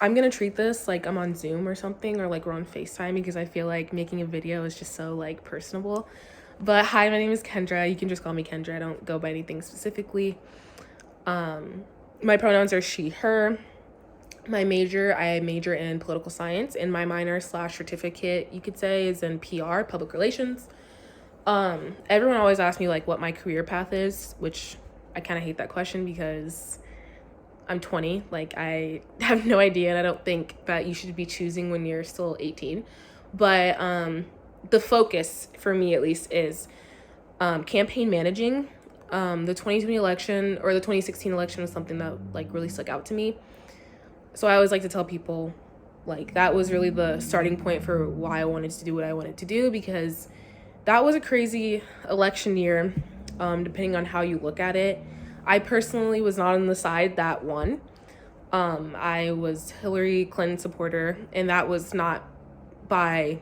I'm gonna treat this like I'm on Zoom or something, or like we're on FaceTime, because I feel like making a video is just so like personable. But hi, my name is Kendra. You can just call me Kendra. I don't go by anything specifically. My pronouns are she, her. I major in political science, and my minor slash certificate, you could say, is in PR, public relations. Everyone always asks me like what my career path is, which I kind of hate that question because I'm 20. Like, I have no idea, and I don't think that you should be choosing when you're still 18. But the focus for me, at least, is campaign managing. The 2020 election, or the 2016 election, was something that like really stuck out to me. So I always like to tell people, like, that was really the starting point for why I wanted to do what I wanted to do, because that was a crazy election year, depending on how you look at it. I personally was not on the side that won. I was Hillary Clinton supporter, and that was not by,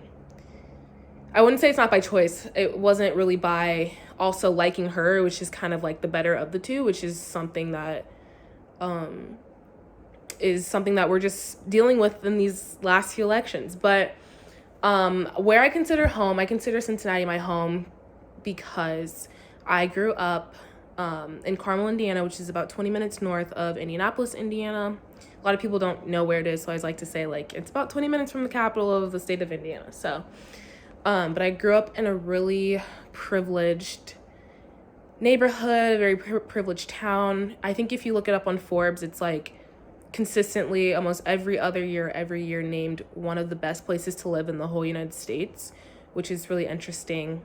I wouldn't say it's not by choice. It wasn't really by also liking her. It was just kind of like the better of the two, which is something that we're just dealing with in these last few elections. But where I consider home, I consider Cincinnati my home because I grew up in Carmel, Indiana, which is about 20 minutes north of Indianapolis, Indiana. A lot of people don't know where it is, so I always like to say, like, it's about 20 minutes from the capital of the state of Indiana. So, but I grew up in a really privileged neighborhood, a very privileged town. I think if you look it up on Forbes, it's like consistently almost every year named one of the best places to live in the whole United States, which is really interesting.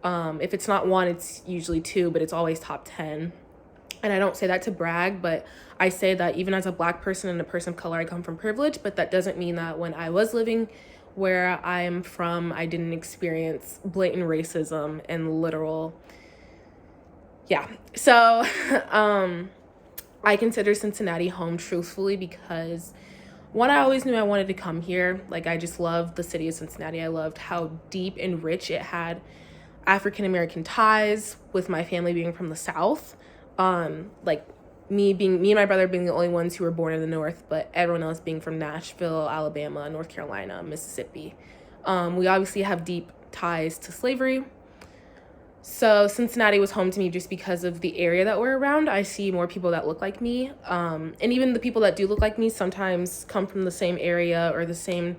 If it's not one, it's usually two, but it's always top 10. And I don't say that to brag, but I say that even as a Black person and a person of color, I come from privilege, but that doesn't mean that when I was living where I'm from, I didn't experience blatant racism and literal, yeah. So, I consider Cincinnati home, truthfully, because one, I always knew I wanted to come here. Like, I just loved the city of Cincinnati. I loved how deep and rich it had African-American ties, with my family being from the South. Like, me and my brother being the only ones who were born in the North, but everyone else being from Nashville, Alabama, North Carolina, Mississippi. We obviously have deep ties to slavery. So Cincinnati was home to me just because of the area that we're around. I see more people that look like me. And even the people that do look like me sometimes come from the same area or the same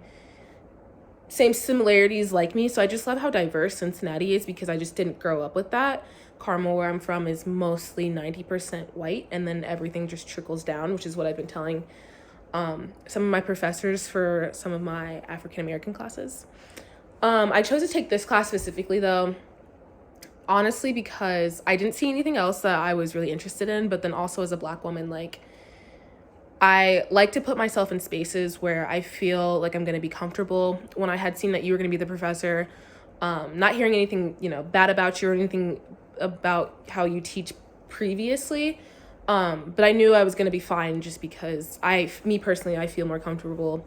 similarities like me. So I just love how diverse Cincinnati is, because I just didn't grow up with that. Carmel, where I'm from, is mostly 90% white, and then everything just trickles down, which is what I've been telling some of my professors for some of my African-American classes. I chose to take this class specifically, though, honestly, because I didn't see anything else that I was really interested in, but then also as a Black woman, like, I like to put myself in spaces where I feel like I'm going to be comfortable. When I had seen that you were going to be the professor, not hearing anything, bad about you or anything about how you teach previously, but I knew I was going to be fine, just because me personally, I feel more comfortable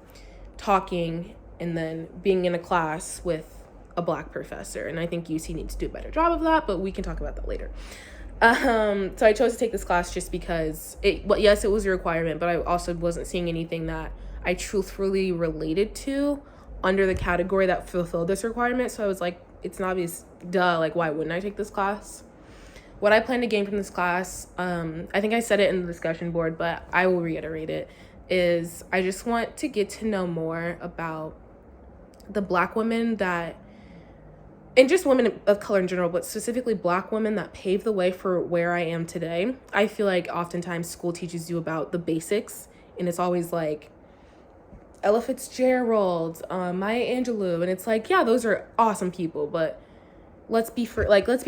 talking and then being in a class with a Black professor, and I think UC needs to do a better job of that, but we can talk about that later. So I chose to take this class just because yes, it was a requirement, but I also wasn't seeing anything that I truthfully related to under the category that fulfilled this requirement. So I was like, it's an obvious duh, like, why wouldn't I take this class? What I plan to gain from this class, I think I said it in the discussion board, but I will reiterate it, is I just want to get to know more about the Black women and just women of color in general, but specifically Black women that paved the way for where I am today. I feel like oftentimes school teaches you about the basics, and it's always like Ella Fitzgerald, Maya Angelou, and it's like, yeah, those are awesome people, but let's be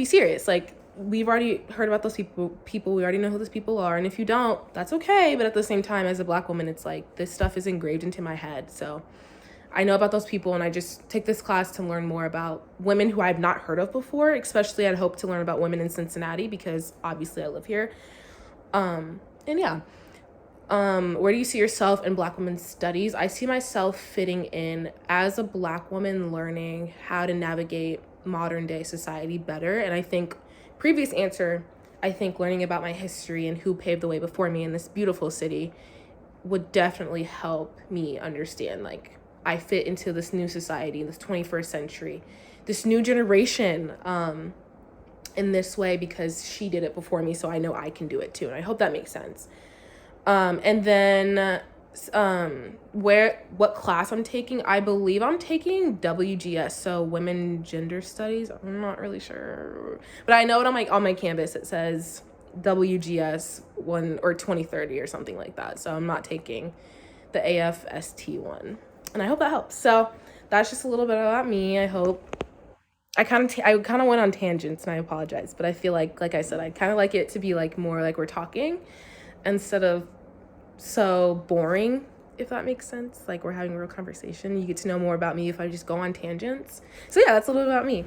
serious. Like, we've already heard about those people. We already know who those people are, and if you don't, that's okay. But at the same time, as a Black woman, it's like, this stuff is engraved into my head. So I know about those people, and I just take this class to learn more about women who I've not heard of before. Especially, I'd hope to learn about women in Cincinnati, because obviously I live here. And yeah. Where do you see yourself in Black women's studies? I see myself fitting in as a Black woman, learning how to navigate modern day society better. And I think previous answer, I think learning about my history and who paved the way before me in this beautiful city would definitely help me understand, like, I fit into this new society, this 21st century, this new generation, in this way, because she did it before me, so I know I can do it too. And I hope that makes sense. And then what class I'm taking, I believe I'm taking WGS, so Women Gender Studies. I'm not really sure, but I know it on my campus it says WGS 1 or 2030 or something like that. So I'm not taking the AFST one, and I hope that helps. So that's just a little bit about me. I hope I kind of went on tangents, and I apologize, but I feel like I said, I kind of like it to be like more like we're talking instead of so boring, if that makes sense. Like, we're having a real conversation. You get to know more about me if I just go on tangents. So yeah, that's a little bit about me.